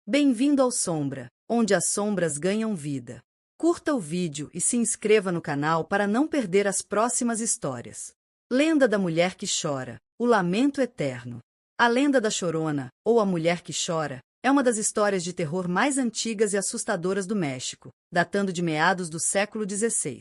Bem-vindo ao Sombra, onde as sombras ganham vida. Curta o vídeo e se inscreva no canal para não perder as próximas histórias. Lenda da Mulher que Chora, o Lamento Eterno. A Lenda da Chorona, ou A Mulher que Chora, é uma das histórias de terror mais antigas e assustadoras do México, datando de meados do século XVI.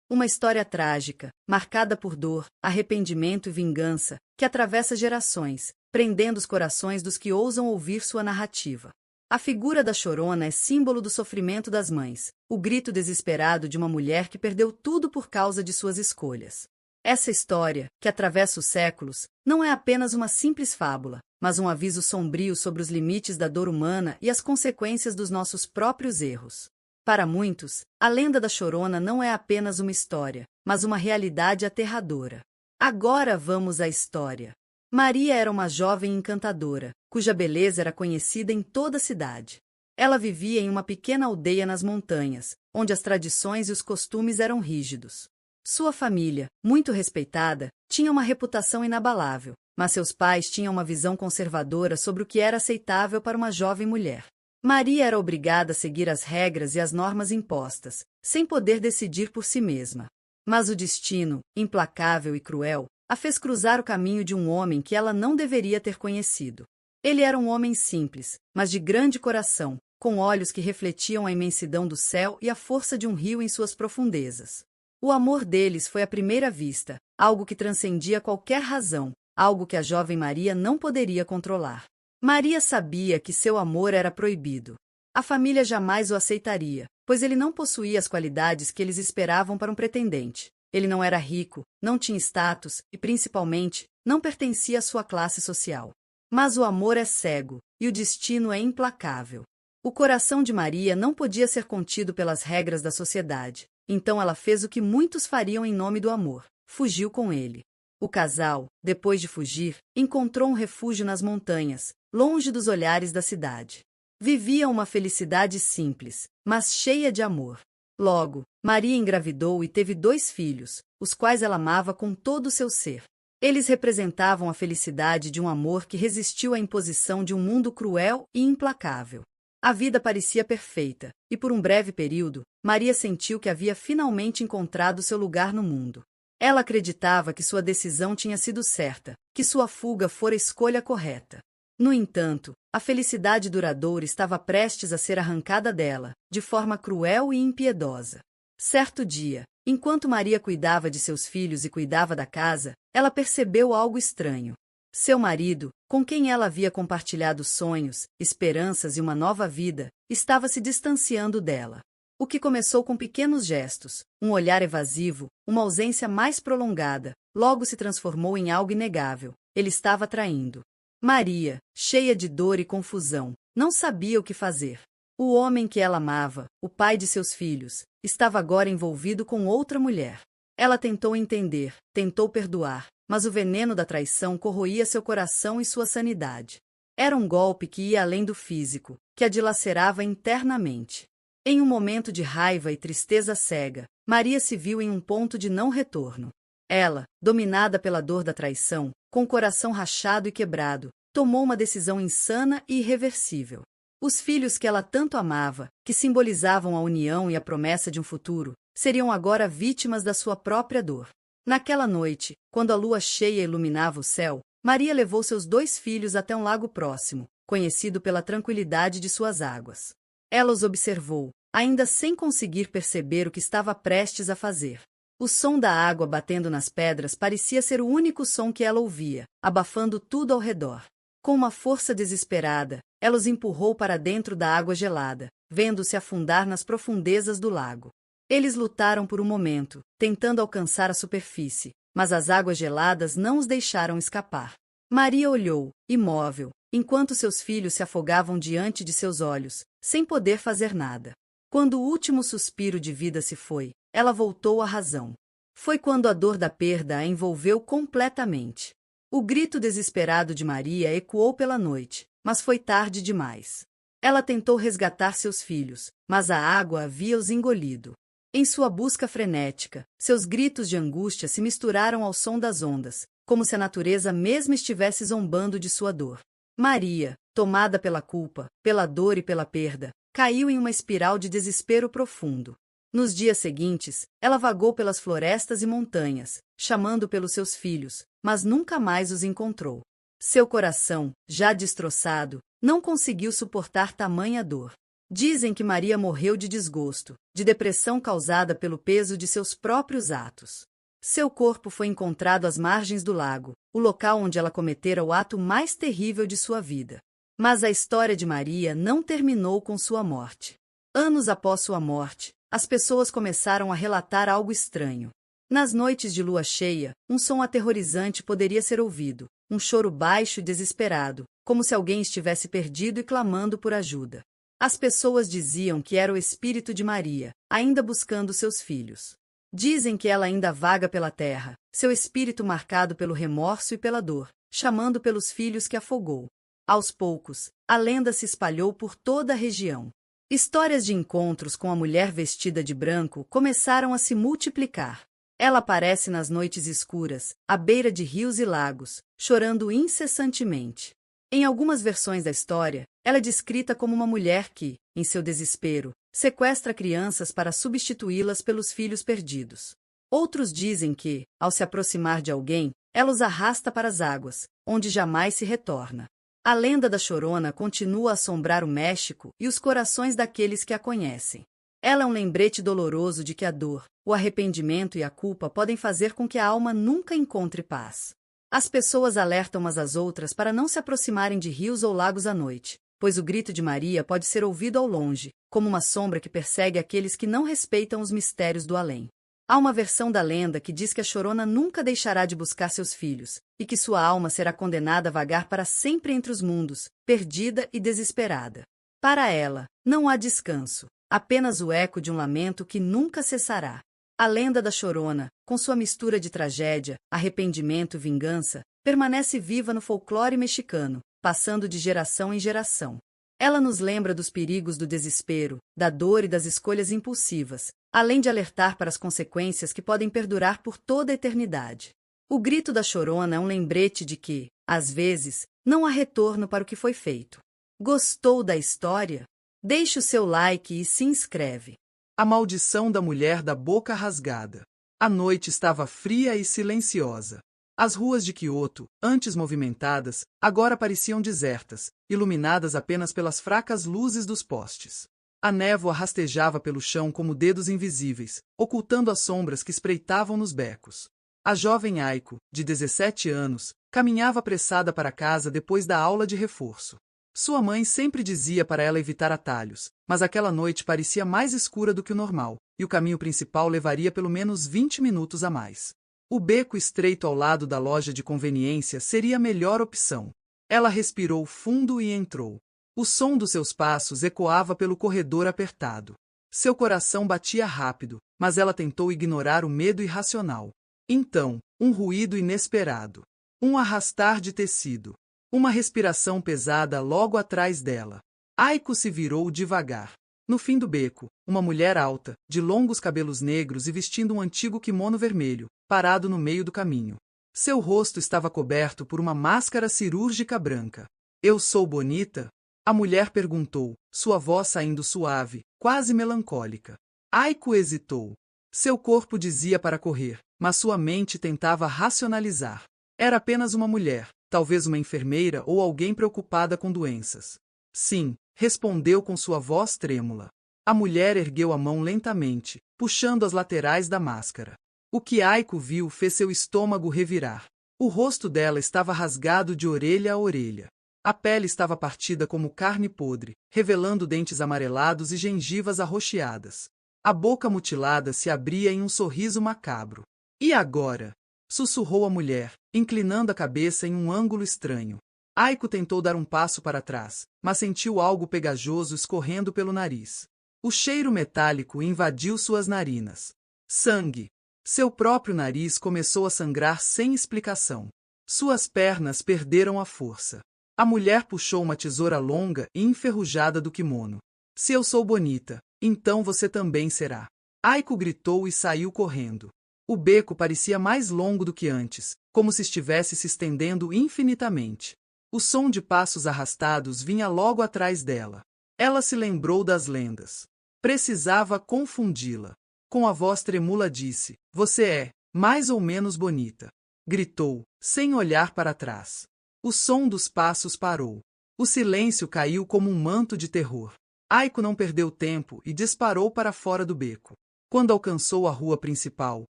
Uma história trágica, marcada por dor, arrependimento e vingança, que atravessa gerações, prendendo os corações dos que ousam ouvir sua narrativa. A figura da Chorona é símbolo do sofrimento das mães, o grito desesperado de uma mulher que perdeu tudo por causa de suas escolhas. Essa história, que atravessa os séculos, não é apenas uma simples fábula, mas um aviso sombrio sobre os limites da dor humana e as consequências dos nossos próprios erros. Para muitos, a lenda da Chorona não é apenas uma história, mas uma realidade aterradora. Agora vamos à história. Maria era uma jovem encantadora, cuja beleza era conhecida em toda a cidade. Ela vivia em uma pequena aldeia nas montanhas, onde as tradições e os costumes eram rígidos. Sua família, muito respeitada, tinha uma reputação inabalável, mas seus pais tinham uma visão conservadora sobre o que era aceitável para uma jovem mulher. Maria era obrigada a seguir as regras e as normas impostas, sem poder decidir por si mesma. Mas o destino, implacável e cruel, a fez cruzar o caminho de um homem que ela não deveria ter conhecido. Ele era um homem simples, mas de grande coração, com olhos que refletiam a imensidão do céu e a força de um rio em suas profundezas. O amor deles foi à primeira vista, algo que transcendia qualquer razão, algo que a jovem Maria não poderia controlar. Maria sabia que seu amor era proibido. A família jamais o aceitaria, pois ele não possuía as qualidades que eles esperavam para um pretendente. Ele não era rico, não tinha status e, principalmente, não pertencia à sua classe social. Mas o amor é cego, e o destino é implacável. O coração de Maria não podia ser contido pelas regras da sociedade, então ela fez o que muitos fariam em nome do amor: fugiu com ele. O casal, depois de fugir, encontrou um refúgio nas montanhas, longe dos olhares da cidade. Viviam uma felicidade simples, mas cheia de amor. Logo, Maria engravidou e teve 2 filhos, os quais ela amava com todo o seu ser. Eles representavam a felicidade de um amor que resistiu à imposição de um mundo cruel e implacável. A vida parecia perfeita, e por um breve período, Maria sentiu que havia finalmente encontrado seu lugar no mundo. Ela acreditava que sua decisão tinha sido certa, que sua fuga fora a escolha correta. No entanto, a felicidade duradoura estava prestes a ser arrancada dela, de forma cruel e impiedosa. Certo dia, enquanto Maria cuidava de seus filhos e cuidava da casa, ela percebeu algo estranho. Seu marido, com quem ela havia compartilhado sonhos, esperanças e uma nova vida, estava se distanciando dela. O que começou com pequenos gestos, um olhar evasivo, uma ausência mais prolongada, logo se transformou em algo inegável: ele estava traindo. Maria, cheia de dor e confusão, não sabia o que fazer. O homem que ela amava, o pai de seus filhos, estava agora envolvido com outra mulher. Ela tentou entender, tentou perdoar, mas o veneno da traição corroía seu coração e sua sanidade. Era um golpe que ia além do físico, que a dilacerava internamente. Em um momento de raiva e tristeza cega, Maria se viu em um ponto de não retorno. Ela, dominada pela dor da traição, com o coração rachado e quebrado, tomou uma decisão insana e irreversível. Os filhos que ela tanto amava, que simbolizavam a união e a promessa de um futuro, seriam agora vítimas da sua própria dor. Naquela noite, quando a lua cheia iluminava o céu, Maria levou seus 2 filhos até um lago próximo, conhecido pela tranquilidade de suas águas. Ela os observou, ainda sem conseguir perceber o que estava prestes a fazer. O som da água batendo nas pedras parecia ser o único som que ela ouvia, abafando tudo ao redor. Com uma força desesperada, ela os empurrou para dentro da água gelada, vendo-se afundar nas profundezas do lago. Eles lutaram por um momento, tentando alcançar a superfície, mas as águas geladas não os deixaram escapar. Maria olhou, imóvel, enquanto seus filhos se afogavam diante de seus olhos, sem poder fazer nada. Quando o último suspiro de vida se foi, ela voltou à razão. Foi quando a dor da perda a envolveu completamente. O grito desesperado de Maria ecoou pela noite, mas foi tarde demais. Ela tentou resgatar seus filhos, mas a água havia os engolido. Em sua busca frenética, seus gritos de angústia se misturaram ao som das ondas, como se a natureza mesmo estivesse zombando de sua dor. Maria, tomada pela culpa, pela dor e pela perda, caiu em uma espiral de desespero profundo. Nos dias seguintes, ela vagou pelas florestas e montanhas, chamando pelos seus filhos, mas nunca mais os encontrou. Seu coração, já destroçado, não conseguiu suportar tamanha dor. Dizem que Maria morreu de desgosto, de depressão causada pelo peso de seus próprios atos. Seu corpo foi encontrado às margens do lago, o local onde ela cometera o ato mais terrível de sua vida. Mas a história de Maria não terminou com sua morte. Anos após sua morte, as pessoas começaram a relatar algo estranho. Nas noites de lua cheia, um som aterrorizante poderia ser ouvido, um choro baixo e desesperado, como se alguém estivesse perdido e clamando por ajuda. As pessoas diziam que era o espírito de Maria, ainda buscando seus filhos. Dizem que ela ainda vaga pela terra, seu espírito marcado pelo remorso e pela dor, chamando pelos filhos que afogou. Aos poucos, a lenda se espalhou por toda a região. Histórias de encontros com a mulher vestida de branco começaram a se multiplicar. Ela aparece nas noites escuras, à beira de rios e lagos, chorando incessantemente. Em algumas versões da história, ela é descrita como uma mulher que, em seu desespero, sequestra crianças para substituí-las pelos filhos perdidos. Outros dizem que, ao se aproximar de alguém, ela os arrasta para as águas, onde jamais se retorna. A lenda da Chorona continua a assombrar o México e os corações daqueles que a conhecem. Ela é um lembrete doloroso de que a dor, o arrependimento e a culpa podem fazer com que a alma nunca encontre paz. As pessoas alertam umas às outras para não se aproximarem de rios ou lagos à noite, pois o grito de Maria pode ser ouvido ao longe, como uma sombra que persegue aqueles que não respeitam os mistérios do além. Há uma versão da lenda que diz que a Chorona nunca deixará de buscar seus filhos, e que sua alma será condenada a vagar para sempre entre os mundos, perdida e desesperada. Para ela, não há descanso, apenas o eco de um lamento que nunca cessará. A lenda da Chorona, com sua mistura de tragédia, arrependimento e vingança, permanece viva no folclore mexicano, passando de geração em geração. Ela nos lembra dos perigos do desespero, da dor e das escolhas impulsivas, além de alertar para as consequências que podem perdurar por toda a eternidade. O grito da Chorona é um lembrete de que, às vezes, não há retorno para o que foi feito. Gostou da história? Deixe o seu like e se inscreve. A maldição da mulher da boca rasgada. A noite estava fria e silenciosa. As ruas de Kyoto, antes movimentadas, agora pareciam desertas, iluminadas apenas pelas fracas luzes dos postes. A névoa rastejava pelo chão como dedos invisíveis, ocultando as sombras que espreitavam nos becos. A jovem Aiko, de 17 anos, caminhava apressada para casa depois da aula de reforço. Sua mãe sempre dizia para ela evitar atalhos, mas aquela noite parecia mais escura do que o normal, e o caminho principal levaria pelo menos 20 minutos a mais. O beco estreito ao lado da loja de conveniência seria a melhor opção. Ela respirou fundo e entrou. O som dos seus passos ecoava pelo corredor apertado. Seu coração batia rápido, mas ela tentou ignorar o medo irracional. Então, um ruído inesperado. Um arrastar de tecido. Uma respiração pesada logo atrás dela. Aiko se virou devagar. No fim do beco, uma mulher alta, de longos cabelos negros e vestindo um antigo kimono vermelho, parado no meio do caminho. Seu rosto estava coberto por uma máscara cirúrgica branca. "Eu sou bonita?" A mulher perguntou, sua voz saindo suave, quase melancólica. Aiko hesitou. Seu corpo dizia para correr, mas sua mente tentava racionalizar. Era apenas uma mulher, talvez uma enfermeira ou alguém preocupada com doenças. "Sim", respondeu com sua voz trêmula. A mulher ergueu a mão lentamente, puxando as laterais da máscara. O que Aiko viu fez seu estômago revirar. O rosto dela estava rasgado de orelha a orelha. A pele estava partida como carne podre, revelando dentes amarelados e gengivas arroxeadas. A boca mutilada se abria em um sorriso macabro. "E agora?", sussurrou a mulher, inclinando a cabeça em um ângulo estranho. Aiko tentou dar um passo para trás, mas sentiu algo pegajoso escorrendo pelo nariz. O cheiro metálico invadiu suas narinas. Sangue. Seu próprio nariz começou a sangrar sem explicação. Suas pernas perderam a força. A mulher puxou uma tesoura longa e enferrujada do kimono. "Se eu sou bonita, então você também será." Aiko gritou e saiu correndo. O beco parecia mais longo do que antes, como se estivesse se estendendo infinitamente. O som de passos arrastados vinha logo atrás dela. Ela se lembrou das lendas. Precisava confundi-la. Com a voz tremula disse: "Você é, mais ou menos bonita." Gritou, sem olhar para trás. O som dos passos parou. O silêncio caiu como um manto de terror. Aiko não perdeu tempo e disparou para fora do beco. Quando alcançou a rua principal,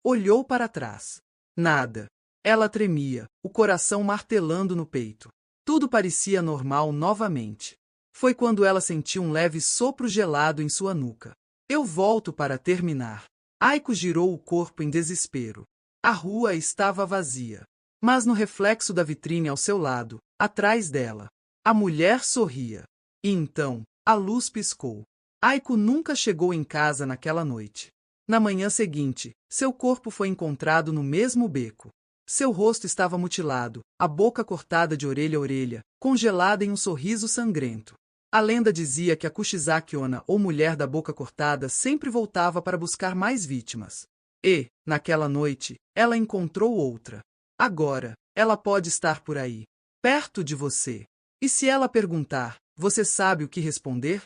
olhou para trás. Nada. Ela tremia, o coração martelando no peito. Tudo parecia normal novamente. Foi quando ela sentiu um leve sopro gelado em sua nuca. "Eu volto para terminar." Aiko girou o corpo em desespero. A rua estava vazia. Mas no reflexo da vitrine ao seu lado, atrás dela, a mulher sorria. E então, a luz piscou. Aiko nunca chegou em casa naquela noite. Na manhã seguinte, seu corpo foi encontrado no mesmo beco. Seu rosto estava mutilado, a boca cortada de orelha a orelha, congelada em um sorriso sangrento. A lenda dizia que a Kushizaki Onna, ou mulher da boca cortada, sempre voltava para buscar mais vítimas. E, naquela noite, ela encontrou outra. Agora, ela pode estar por aí, perto de você. E se ela perguntar, você sabe o que responder?